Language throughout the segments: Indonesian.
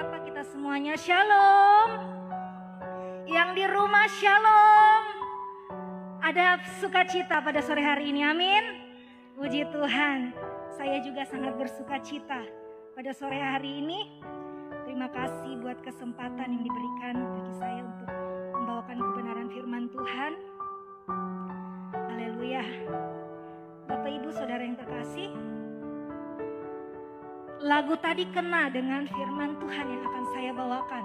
sapa kita semuanya. Shalom. Yang di rumah shalom. Ada sukacita pada sore hari ini, amin. Puji Tuhan. Saya juga sangat bersukacita pada sore hari ini. Terima kasih buat kesempatan yang diberikan bagi saya untuk membawakan kebenaran firman Tuhan. Haleluya. Bapak Ibu Saudara yang terkasih, lagu tadi kena dengan firman Tuhan yang akan saya bawakan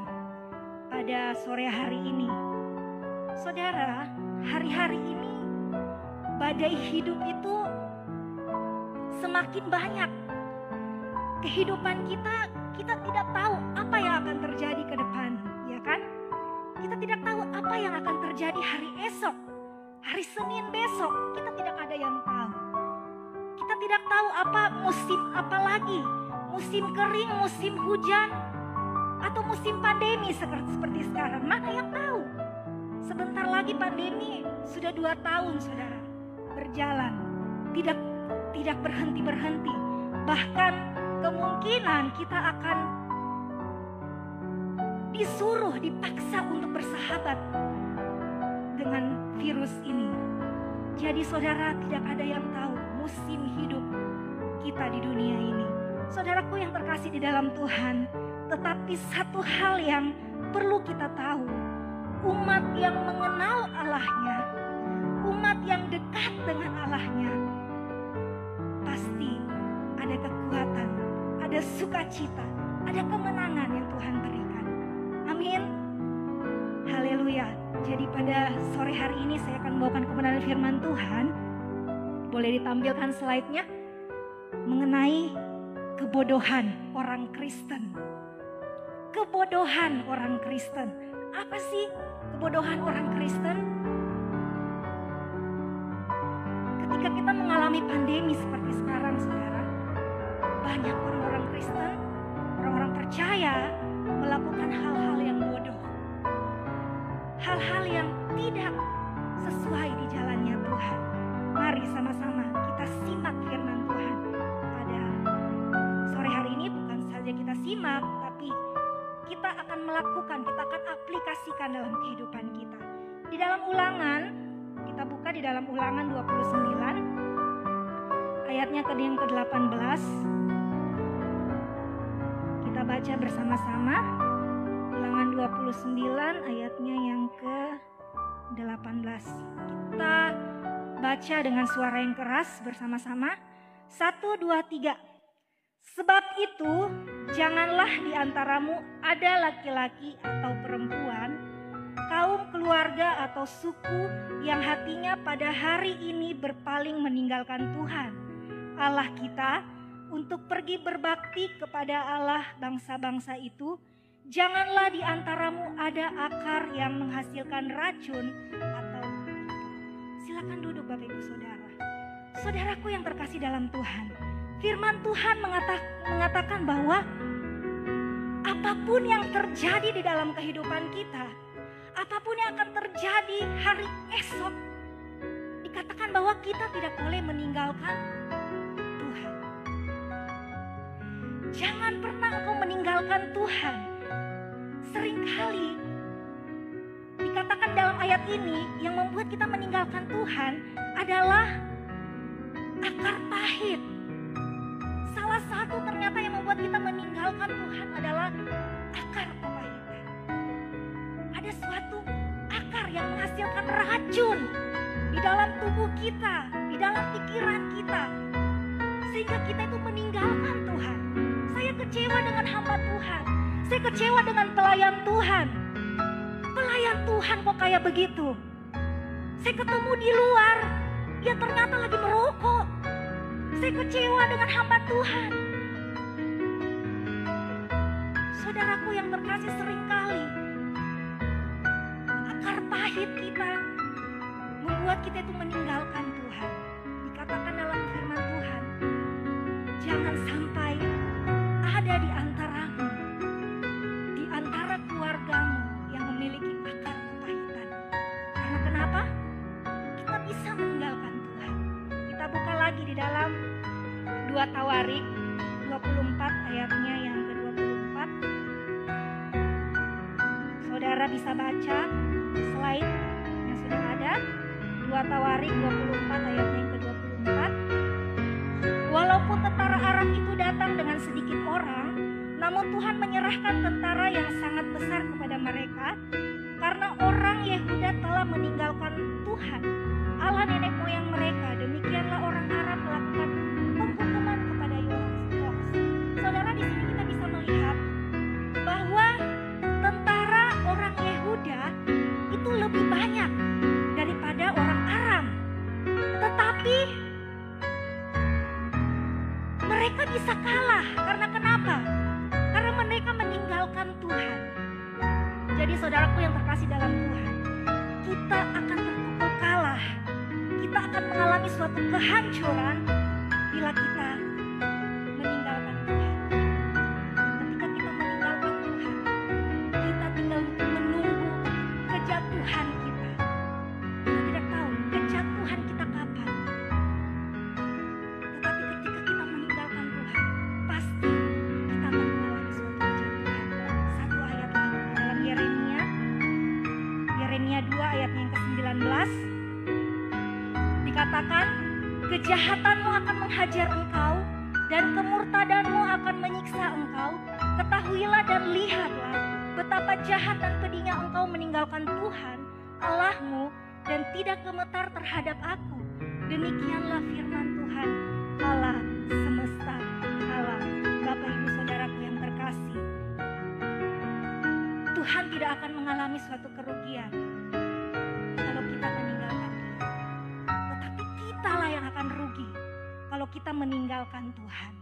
pada sore hari ini. Saudara, hari-hari ini badai hidup itu semakin banyak. Kehidupan kita tidak tahu apa yang akan terjadi ke depan, ya kan? Kita tidak tahu apa yang akan terjadi hari esok, hari Senin besok, kita tidak ada yang tahu. Kita tidak tahu apa musim apa lagi. Musim kering, musim hujan, atau musim pandemi seperti sekarang. Mana yang tahu? Sebentar lagi pandemi sudah 2 tahun, saudara, berjalan. Tidak berhenti-berhenti. Bahkan kemungkinan kita akan dipaksa untuk bersahabat dengan virus ini. Jadi saudara, tidak ada yang tahu musim hidup kita di dunia ini. Saudaraku yang terkasih di dalam Tuhan, tetapi satu hal yang perlu kita tahu, umat yang mengenal Allahnya, umat yang dekat dengan Allahnya, pasti ada kekuatan, ada sukacita, ada kemenangan yang Tuhan berikan. Amin. Haleluya. Jadi pada sore hari ini saya akan membawakan kebenaran firman Tuhan. Boleh ditampilkan slide-nya mengenai kebodohan orang Kristen. Kebodohan orang Kristen. Apa sih kebodohan orang Kristen? Ketika kita mengalami pandemi seperti sekarang, saudara, banyak orang-orang Kristen, orang-orang percaya melakukan hal-hal yang bodoh. Hal-hal yang tidak sesuai di jalannya Tuhan. Mari sama-sama kita simak firman Tuhan pada sore hari ini. Bukan saja kita simak, tapi kita akan melakukan, kita akan aplikasikan dalam kehidupan kita. Di dalam Ulangan, kita buka di dalam Ulangan 29, ayatnya yang ke-18. Kita baca bersama-sama. Ulangan 29 ayatnya yang ke-18. Kita baca dengan suara yang keras bersama-sama. 1, 2, 3. Sebab itu, janganlah di antaramu ada laki-laki atau perempuan, kaum keluarga atau suku yang hatinya pada hari ini berpaling meninggalkan Tuhan, Allah kita, untuk pergi berbakti kepada Allah bangsa-bangsa itu. Janganlah di antaramu ada akar yang menghasilkan racun atau... Silakan duduk Bapak Ibu Saudara. Saudaraku yang terkasih dalam Tuhan, firman Tuhan mengatakan bahwa apapun yang terjadi di dalam kehidupan kita, apapun yang akan terjadi hari esok, dikatakan bahwa kita tidak boleh meninggalkan Tuhan. Jangan pernah engkau meninggalkan Tuhan. Seringkali dikatakan dalam ayat ini yang membuat kita meninggalkan Tuhan adalah akar pahit. Salah satu ternyata yang membuat kita meninggalkan Tuhan adalah akar kepahitan. Ada suatu akar yang menghasilkan racun di dalam tubuh kita, di dalam pikiran kita, sehingga kita itu meninggalkan Tuhan. Saya kecewa dengan hamba Tuhan. Saya kecewa dengan pelayan Tuhan. Pelayan Tuhan kok kayak begitu. Saya ketemu di luar, dia ternyata lagi merokok. Saya kecewa dengan hamba Tuhan. Saudaraku yang terkasih, seringkali akar pahit kita membuat kita itu meninggalkan Tuhan. Dikatakan dalam firman Tuhan, jangan sampai ada di antaramu, di antara keluargamu yang memiliki akar kepahitan. Karena kenapa? Kita bisa meninggalkan Tuhan. Kita buka lagi di dalam 2 Tawarik 24 ayatnya yang ke-24. bisa baca slide yang sudah ada, 2 Tawarik 24 ayatnya yang ke-24. Walaupun tentara Aram itu datang dengan sedikit orang, namun Tuhan menyerahkan tentara yang sangat besar kepada mereka, karena orang Yehuda telah meninggalkan Tuhan, Allah nenek moyang mereka. Demikianlah orang Aram melakukan penghukuman kepada Yoas. Saudara, di sini kita bisa melihat bahwa tentara orang Yehuda itu lebih banyak daripada orang Aram. Tetapi mereka bisa kalah karena kenapa? Karena mereka meninggalkan Tuhan. Jadi saudaraku yang terkasih dalam Tuhan, kita akan terpukul kalah. Kita akan mengalami suatu kehancuran bila kita meninggalkan Tuhan. Ketika kita meninggalkan Tuhan, kita tinggal menunggu kejatuhan kita. Kita tidak tahu kejatuhan kita kapan. Tetapi ketika kita meninggalkan Tuhan, pasti kita akan mengalami suatu kejatuhan. Satu ayat lagi dalam Yeremia 2 ayatnya yang ke-19. Dikatakan, kejahatanmu akan menghajar engkau dan kemurtadanmu akan menyiksa engkau. Ketahuilah dan lihatlah betapa jahat dan pedihnya engkau meninggalkan Tuhan Allahmu dan tidak gemetar terhadap aku. Demikianlah firman Tuhan Allah semesta alam. Bapak ibu saudaraku yang terkasih, Tuhan tidak akan mengalami suatu kerugian kalau kita meninggalkan Dia. Tetapi kitalah yang akan rugi kalau kita meninggalkan Tuhan.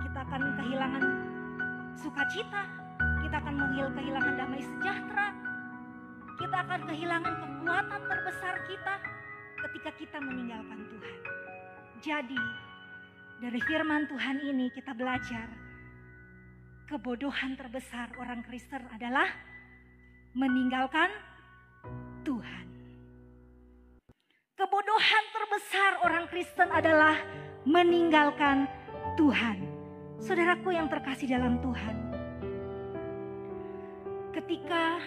Kita akan kehilangan sukacita, kita akan kehilangan damai sejahtera, kita akan kehilangan kekuatan terbesar kita ketika kita meninggalkan Tuhan. Jadi dari firman Tuhan ini kita belajar kebodohan terbesar orang Kristen adalah meninggalkan Tuhan. Kebodohan terbesar orang Kristen adalah meninggalkan Tuhan. Saudaraku yang terkasih dalam Tuhan, ketika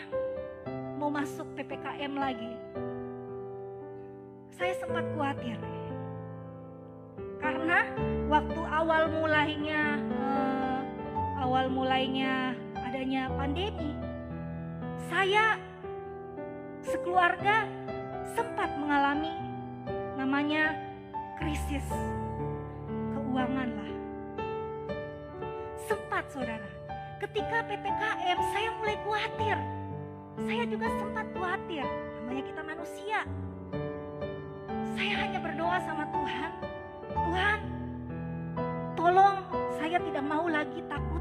mau masuk PPKM lagi, saya sempat khawatir. Karena waktu awal mulainya adanya pandemi, saya sekeluarga sempat mengalami namanya krisis keuangan lah. Sempat saudara, ketika PPKM saya mulai khawatir. Saya juga sempat khawatir, namanya kita manusia. Saya hanya berdoa sama Tuhan, Tuhan tolong saya tidak mau lagi takut.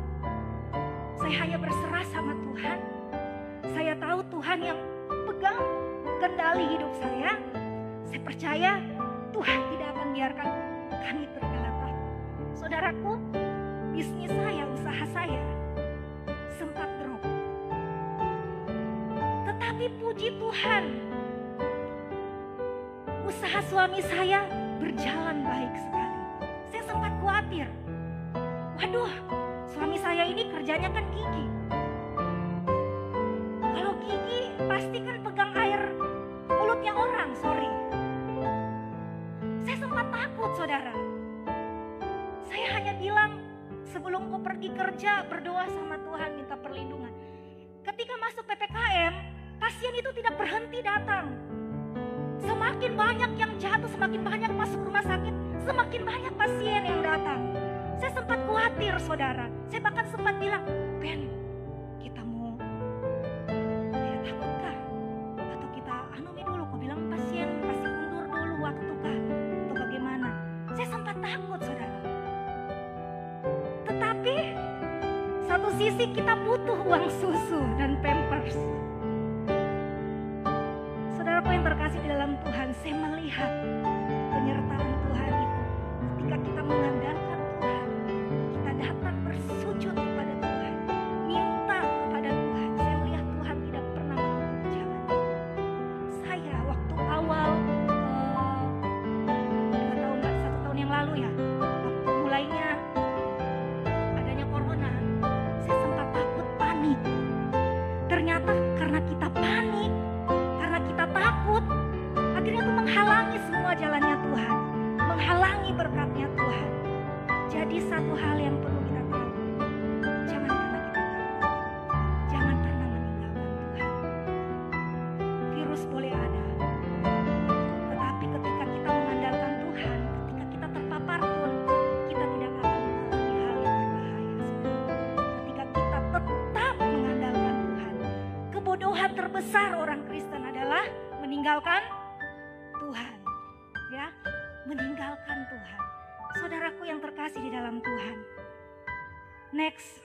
Saya hanya berserah sama Tuhan. Saya tahu Tuhan yang pegang kendali hidup saya. Saya percaya Tuhan tidak akan biarkan kami tergeletak. Saudaraku, bisnis saya, usaha saya sempat drop. Tetapi puji Tuhan, usaha suami saya berjalan baik sekali. Saya sempat khawatir. Waduh, suami saya ini kerjanya kan gigi. Kalau gigi pasti kan pegang air mulutnya orang, sorry. Saya sempat takut saudara. Saya hanya bilang sebelum kau pergi kerja berdoa sama Tuhan minta perlindungan. Ketika masuk PPKM, pasien itu tidak berhenti datang. Semakin banyak yang jatuh, semakin banyak masuk rumah sakit, semakin banyak pasien yang datang. Saya sempat khawatir saudara. Saya bahkan sempat bilang, Ben, kita mau tidak takutkah? Atau kita anumi dulu, kau bilang pasien kasih undur dulu waktu kah? Atau bagaimana? Saya sempat takut saudara. Tetapi satu sisi kita butuh uang susu dan pampers. Saudaraku yang terkasih di dalam Tuhan, saya melihat penyertaan Tuhan itu. Ketika kita mengandalkan Tuhan, kita datang bersujud kepada Tuhan, minta kepada Tuhan. Saya melihat Tuhan tidak pernah menutup jalan. Saya waktu awal 1 tahun yang lalu ya, waktu mulainya adanya corona, saya sempat takut panik. Ternyata karena kita kebodohan terbesar orang Kristen adalah meninggalkan Tuhan. Ya, meninggalkan Tuhan. Saudaraku yang terkasih di dalam Tuhan. Next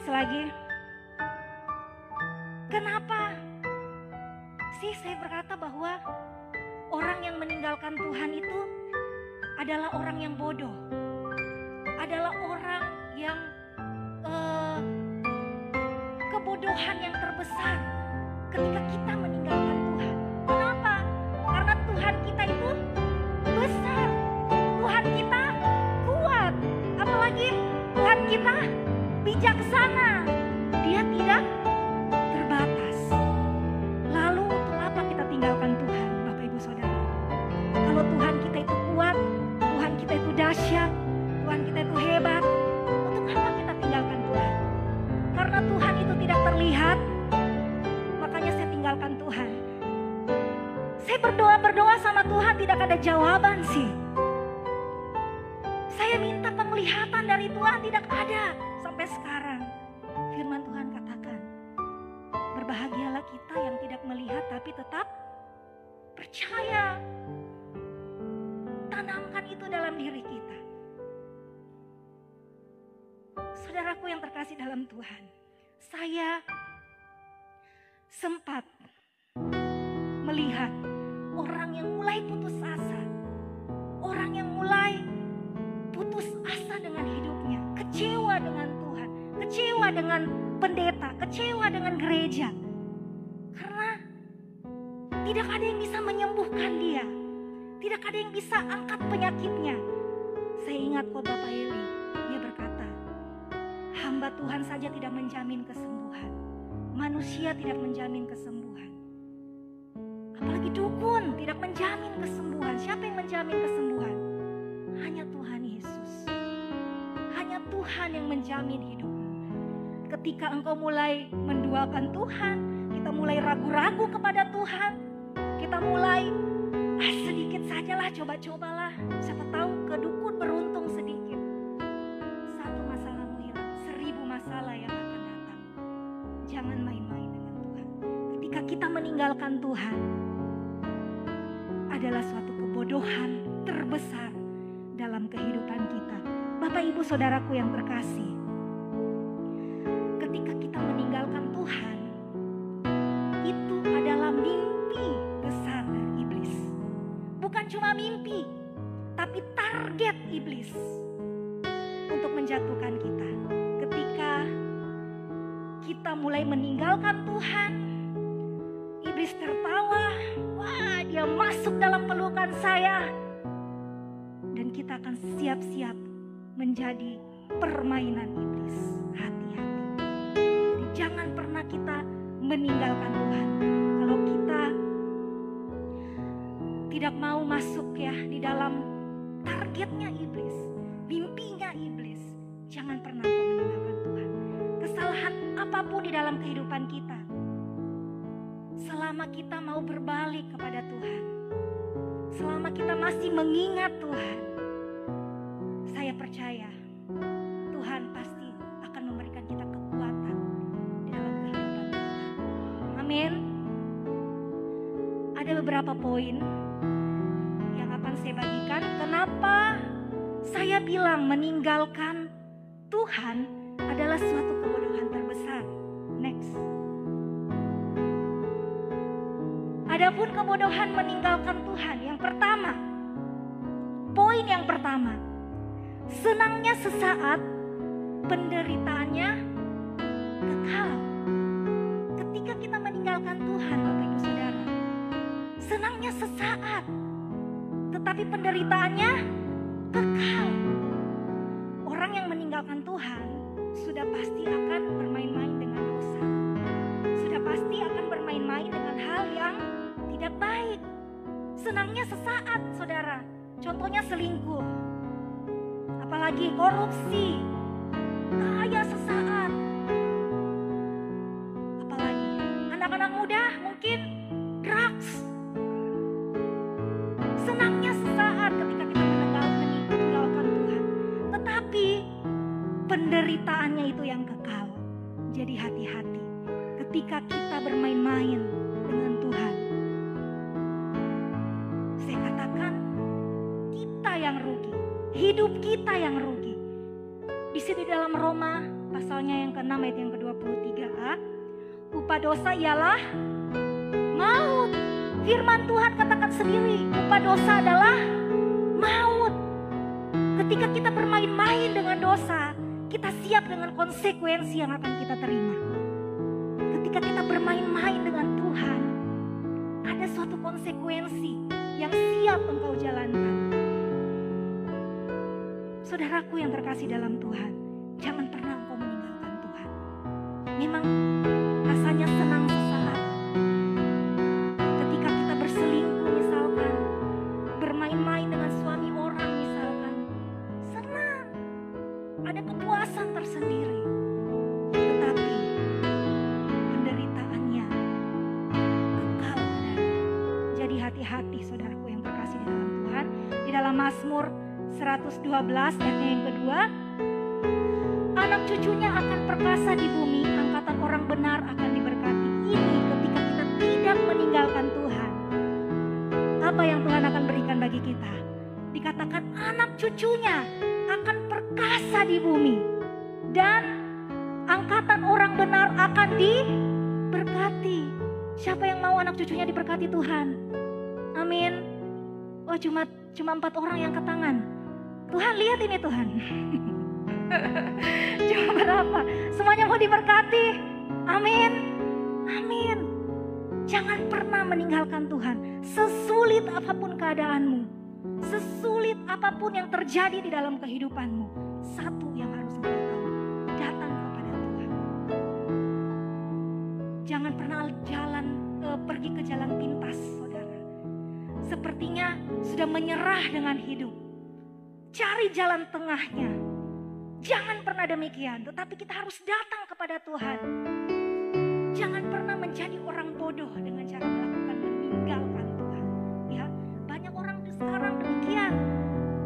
lagi. Kenapa sih saya berkata bahwa orang yang meninggalkan Tuhan itu adalah orang yang bodoh, adalah orang yang kebodohan yang terbesar ketika kita meninggalkan Tuhan. Kenapa? Karena Tuhan kita itu besar, Tuhan kita kuat, apalagi Tuhan kita bijaksana, Dia tidak terbatas. Lalu untuk apa kita tinggalkan Tuhan, Bapak Ibu Saudara? Kalau Tuhan kita itu kuat, Tuhan kita itu dahsyat, Tuhan kita itu hebat, untuk apa kita tinggalkan Tuhan? Karena Tuhan itu tidak terlihat, makanya saya tinggalkan Tuhan. Saya berdoa sama Tuhan tidak ada jawaban sih. Saya minta penglihatan dari Tuhan tidak ada sampai sekarang. Firman Tuhan katakan, berbahagialah kita yang tidak melihat tapi tetap percaya. Tanamkan itu dalam diri kita. Saudaraku yang terkasih dalam Tuhan, saya sempat melihat orang yang mulai putus asa, orang yang mulai putus asa dengan hidupnya, kecewa dengan Tuhan, kecewa dengan pendeta, kecewa dengan gereja, karena tidak ada yang bisa menyembuhkan dia, tidak ada yang bisa angkat penyakitnya. Saya ingat khotbah Pak Eli, dia berkata, hamba Tuhan saja tidak menjamin kesembuhan, manusia tidak menjamin kesembuhan, apalagi dukun tidak menjamin kesembuhan. Siapa yang menjamin kesembuhan? Hanya Tuhan Yesus. Hanya Tuhan yang menjamin hidupmu. Ketika engkau mulai menduakan Tuhan, kita mulai ragu-ragu kepada Tuhan, kita mulai sedikit sajalah, coba-cobalah, siapa tahu ke dukun beruntung sedikit. Satu masalahmu hilang, 1000 masalah yang akan datang. Jangan main-main dengan Tuhan. Ketika kita meninggalkan Tuhan, adalah suatu kebodohan terbesar dalam kehidupan kita. Bapak Ibu Saudaraku yang terkasih, ketika kita meninggalkan Tuhan, itu adalah mimpi besar dari iblis. Bukan cuma mimpi, tapi target iblis untuk menjatuhkan kita. Ketika kita mulai meninggalkan Tuhan, iblis tertawa, wah dia masuk dalam pelukan saya. Dan kita akan siap-siap menjadi permainan iblis. Hati-hati. Jadi jangan pernah kita meninggalkan Tuhan. Kalau kita tidak mau masuk ya di dalam targetnya iblis, mimpinya iblis, jangan pernah kau meninggalkan Tuhan. Kesalahan apapun di dalam kehidupan kita, selama kita mau berbalik kepada Tuhan, selama kita masih mengingat Tuhan, saya percaya Tuhan pasti akan memberikan kita kekuatan di dalam kehidupan kita. Amin. Ada beberapa poin yang akan saya bagikan. Kenapa saya bilang meninggalkan Tuhan adalah suatu kebodohan terbesar. Next. Adapun kebodohan meninggalkan Tuhan, yang pertama, poin yang pertama, senangnya sesaat, penderitaannya kekal. Ketika kita meninggalkan Tuhan, Bapak Ibu Saudara, senangnya sesaat, tetapi penderitaannya kekal. Orang yang meninggalkan Tuhan sudah pasti akan bermain-main dengan dosa, sudah pasti akan bermain-main dengan hal yang tidak baik. Senangnya sesaat, saudara. Contohnya selingkuh, apalagi korupsi, kaya sesaat. Apalagi anak-anak muda mungkin drugs. Senangnya sesaat ketika kita meninggalkan Tuhan, tetapi penderitaannya itu yang kekal. Jadi hati-hati ketika kita bermain-main dengan Tuhan. Saya katakan kita yang rugi, hidup kita yang rugi. Di sini dalam Roma pasalnya yang ke-6 ayat yang ke-23a, upah dosa ialah maut. Firman Tuhan katakan sendiri, upah dosa adalah maut. Ketika kita bermain-main dengan dosa, kita siap dengan konsekuensi yang akan kita terima. Ketika kita bermain-main dengan Tuhan, ada suatu konsekuensi yang siap engkau jalankan. Saudaraku yang terkasih dalam Tuhan, jangan pernah engkau meninggalkan Tuhan. Memang rasanya senang sesaat. Ketika kita berselingkuh misalkan, bermain-main dengan suami orang misalkan, senang. Ada kepuasan tersendiri. Tetapi penderitaannya kekal adanya. Jadi hati-hati saudaraku yang terkasih di dalam Tuhan. Di dalam Mazmur 112 ayatnya yang kedua, anak cucunya akan perkasa di bumi, angkatan orang benar akan diberkati. Ini ketika kita tidak meninggalkan Tuhan. Apa yang Tuhan akan berikan bagi kita? Dikatakan anak cucunya akan perkasa di bumi, dan angkatan orang benar akan diberkati. Siapa yang mau anak cucunya diberkati Tuhan? Amin. Oh, cuma 4 orang yang ke tangan. Tuhan, lihat ini Tuhan. Cuma berapa? Semuanya mau diberkati. Amin. Amin. Jangan pernah meninggalkan Tuhan. Sesulit apapun keadaanmu, sesulit apapun yang terjadi di dalam kehidupanmu, satu yang harus engkau tahu, datang kepada Tuhan. Jangan pernah pergi ke jalan pintas, saudara. Sepertinya sudah menyerah dengan hidup. Cari jalan tengahnya. Jangan pernah demikian, tetapi kita harus datang kepada Tuhan. Jangan pernah menjadi orang bodoh dengan cara melakukan meninggalkan Tuhan. Ya, banyak orang sekarang demikian.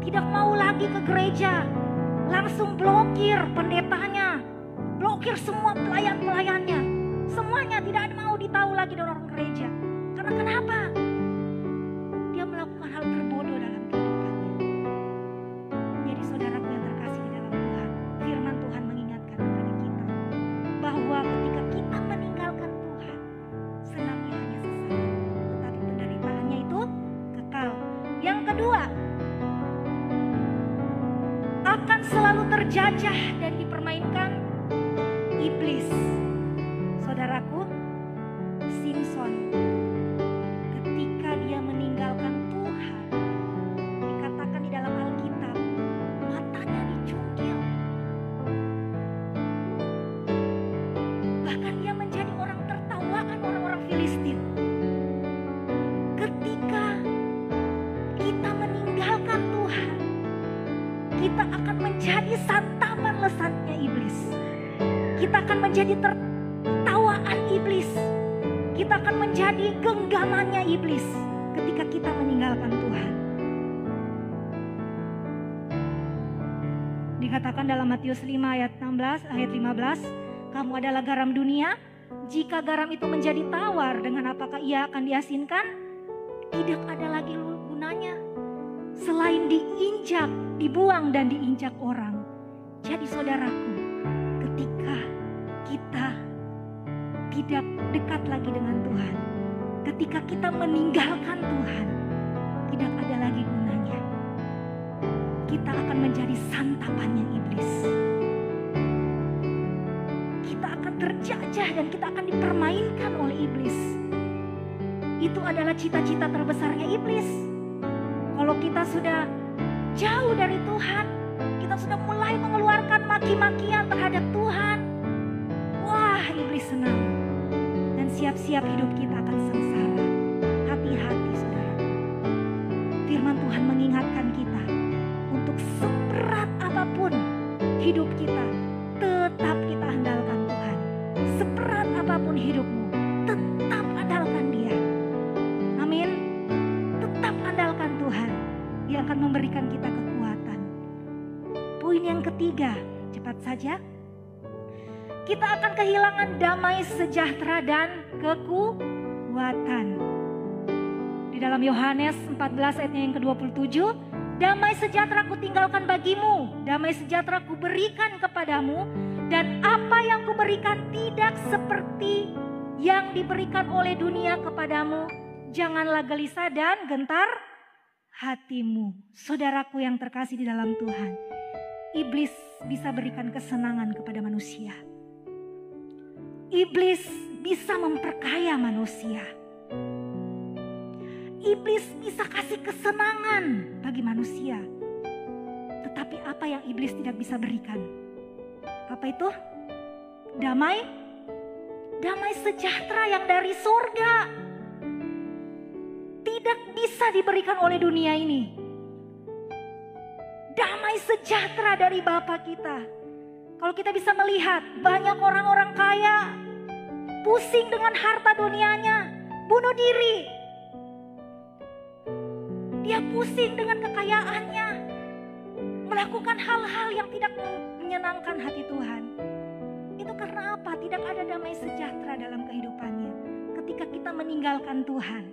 Tidak mau lagi ke gereja, langsung blokir pendetanya, blokir semua pelayan-pelayannya. Semuanya tidak mau ditahu lagi dari orang gereja. Karena kenapa? Dia melakukan hal terbodoh dalam kehidupannya. Jadi saudaraku yang terkasih di dalam Tuhan, firman Tuhan mengingatkan kepada kita bahwa ketika kita meninggalkan Tuhan, senangnya hanya sesaat, tetapi penderitaannya itu kekal. Yang kedua, akan selalu terjajah dan dipermainkan iblis. Saudaraku, Simson ketika dia meninggalkan Tuhan, dikatakan di dalam Alkitab, matanya dicungkil. Bahkan dia menjadi orang tertawakan orang-orang Filistin. Ketika kita meninggalkan Tuhan, kita akan menjadi santapan lesatnya iblis. Kita akan menjadi tertawaan iblis. Kita akan menjadi genggamannya iblis ketika kita meninggalkan Tuhan. Dikatakan dalam Matius 5 ayat 15, kamu adalah garam dunia. Jika garam itu menjadi tawar, dengan apakah ia akan diasinkan? Tidak ada lagi gunanya selain diinjak, dibuang dan diinjak orang. Jadi saudaraku, ketika kita tidak dekat lagi dengan Tuhan, ketika kita meninggalkan Tuhan, tidak ada lagi gunanya. Kita akan menjadi santapannya iblis. Kita akan terjajah dan kita akan dipermainkan oleh iblis. Itu adalah cita-cita terbesarnya iblis. Kalau kita sudah jauh dari Tuhan, kita sudah mulai mengeluarkan maki-makian terhadap Tuhan, wah, iblis senang. Dan siap-siap hidup kita akan sengsara. Hati-hati saudara. Firman Tuhan mengingatkan kita untuk seberat apapun hidup kita, tetap kita andalkan Tuhan. Seberat apapun hidupmu, tetap andalkan Dia. Amin. Tetap andalkan Tuhan. Dia akan memberikan kita kekuatan. Poin yang ketiga, cepat saja. kita akan kehilangan damai sejahtera dan kekuatan. Di dalam Yohanes 14 ayatnya yang ke-27, damai sejahtera ku tinggalkan bagimu, damai sejahtera ku berikan kepadamu, dan apa yang ku berikan tidak seperti yang diberikan oleh dunia kepadamu. Janganlah gelisah dan gentar hatimu. Saudaraku yang terkasih di dalam Tuhan, iblis bisa berikan kesenangan kepada manusia. Iblis bisa memperkaya manusia. Iblis bisa kasih kesenangan bagi manusia. Tetapi apa yang iblis tidak bisa berikan? Apa itu? Damai sejahtera yang dari surga. Tidak bisa diberikan oleh dunia ini. Damai sejahtera dari Bapa kita. Kalau kita bisa melihat banyak orang-orang kaya pusing dengan harta dunianya, bunuh diri. Dia pusing dengan kekayaannya, melakukan hal-hal yang tidak menyenangkan hati Tuhan. Itu karena apa? Tidak ada damai sejahtera dalam kehidupannya. Ketika kita meninggalkan Tuhan.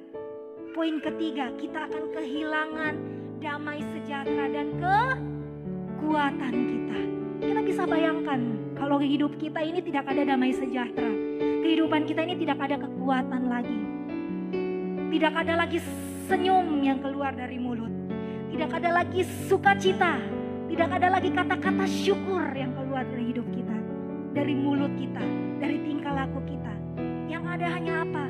Poin ketiga, kita akan kehilangan damai sejahtera dan kekuatan kita. Kita bisa bayangkan kalau hidup kita ini tidak ada damai sejahtera. Kehidupan kita ini tidak ada kekuatan lagi. Tidak ada lagi senyum yang keluar dari mulut. Tidak ada lagi sukacita. Tidak ada lagi kata-kata syukur yang keluar dari hidup kita. Dari mulut kita, dari tingkah laku kita. Yang ada hanya apa?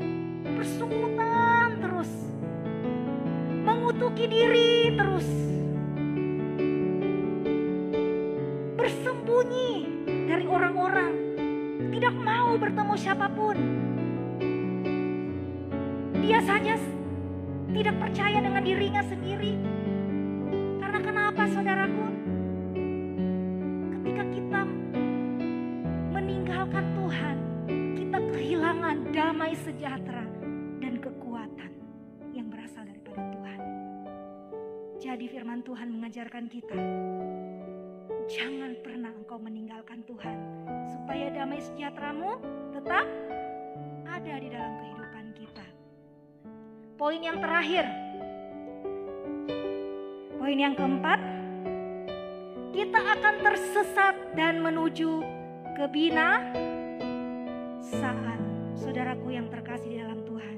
Persungutan terus. Mengutuki diri terus. Bersembunyi dari orang-orang. Tidak mau bertemu siapapun. Dia saja tidak percaya dengan dirinya sendiri. Karena kenapa, saudaraku? Ketika kita meninggalkan Tuhan, kita kehilangan damai sejahtera dan kekuatan yang berasal daripada Tuhan. Jadi firman Tuhan mengajarkan kita, jangan pernah engkau meninggalkan Tuhan, supaya damai sejahteramu tetap ada di dalam kehidupan kita. Poin yang terakhir, poin yang keempat, kita akan tersesat dan menuju kebinasaan. Saudaraku yang terkasih di dalam Tuhan,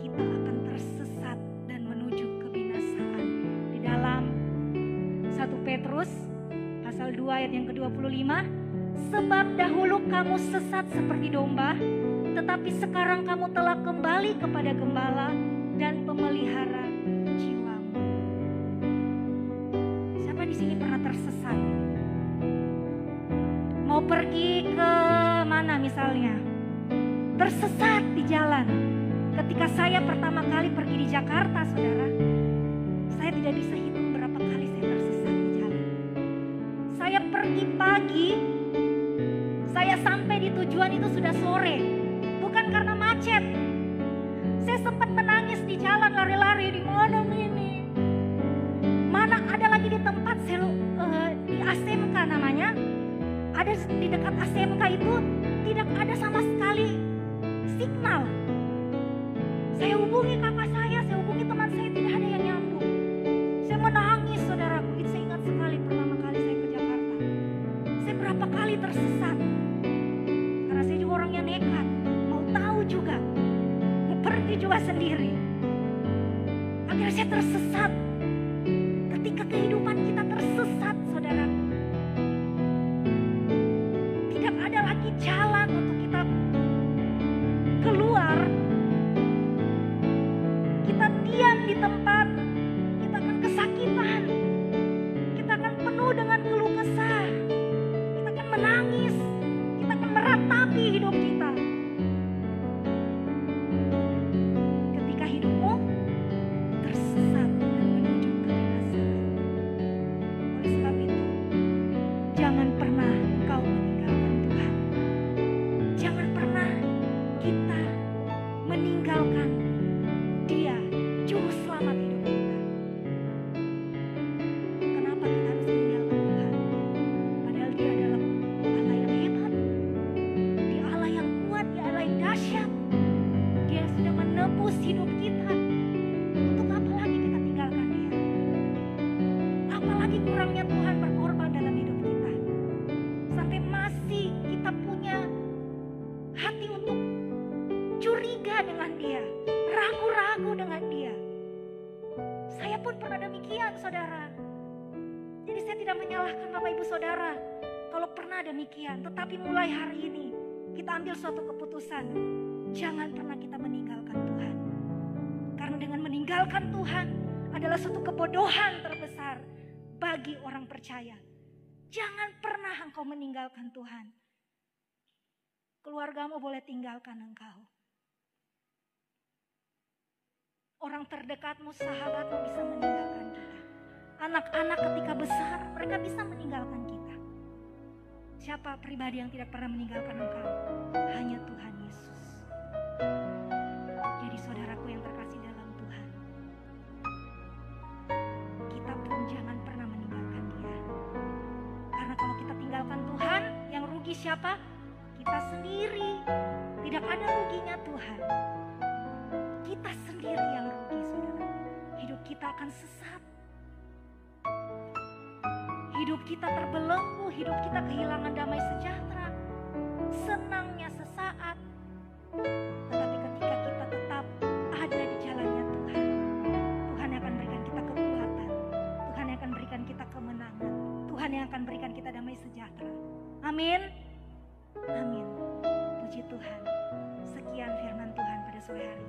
kita akan tersesat dan menuju kebinasaan. Di dalam 1 Petrus pasal 2 ayat yang ke-25, sebab dahulu kamu sesat seperti domba, tetapi sekarang kamu telah kembali kepada gembala dan pemelihara jiwamu. Siapa di sini pernah tersesat? Mau pergi ke mana misalnya? Tersesat di jalan. Ketika saya pertama kali pergi di Jakarta, saudara, saya tidak bisa hitung berapa kali saya tersesat di jalan. Saya pergi pagi, saya sampai di tujuan itu sudah sore. Bukan karena macet. Saya sempat menangis di jalan, lari-lari, di mana ini? Mana ada lagi di tempat di ASMK namanya. Ada di dekat ASMK itu tidak ada sama sekali signal. Saya hubungi kakak saya hubungi teman saya, tidak ada yang nyambung. Saya menangis, saudaraku. Itu saya ingat sekali pertama kali saya ke Jakarta. Saya berapa kali tersesat. Karena saya juga orangnya nekat, mau tahu juga, mau pergi juga sendiri. Akhirnya saya tersesat. Ketika kehidupan kita tersesat, saudaraku, tidak ada lagi jalan untuk kita keluar. Kita diam di tempat, kita akan kesakitan, kita akan penuh dengan keluh kesah, kita akan menangis, kita akan meratapi hidup kita. Ketika hidupmu tersesat dan menuju kebinasaan. Oleh sebab itu, jangan pernah engkau meninggalkan Tuhan. silahkan Bapak Ibu Saudara, kalau pernah demikian, tetapi mulai hari ini kita ambil suatu keputusan. Jangan pernah kita meninggalkan Tuhan. Karena dengan meninggalkan Tuhan adalah suatu kebodohan terbesar bagi orang percaya. Jangan pernah engkau meninggalkan Tuhan. Keluargamu boleh tinggalkan engkau. Orang terdekatmu, sahabatmu bisa meninggalkan kita. Anak-anak ketika besar, mereka bisa meninggalkan kita. Siapa pribadi yang tidak pernah meninggalkan engkau? Hanya Tuhan Yesus. Jadi saudaraku yang terkasih dalam Tuhan, kita pun jangan pernah meninggalkan Dia. Karena kalau kita tinggalkan Tuhan, yang rugi siapa? Kita sendiri. Tidak ada ruginya Tuhan. Kita sendiri yang rugi, saudara. Hidup kita akan sesat. Hidup kita terbelenggu, hidup kita kehilangan damai sejahtera. Senangnya sesaat. Tetapi ketika kita tetap ada di jalannya Tuhan, Tuhan yang akan berikan kita kekuatan. Tuhan yang akan berikan kita kemenangan. Tuhan yang akan berikan kita damai sejahtera. Amin. Amin. Puji Tuhan. Sekian firman Tuhan pada sore hari.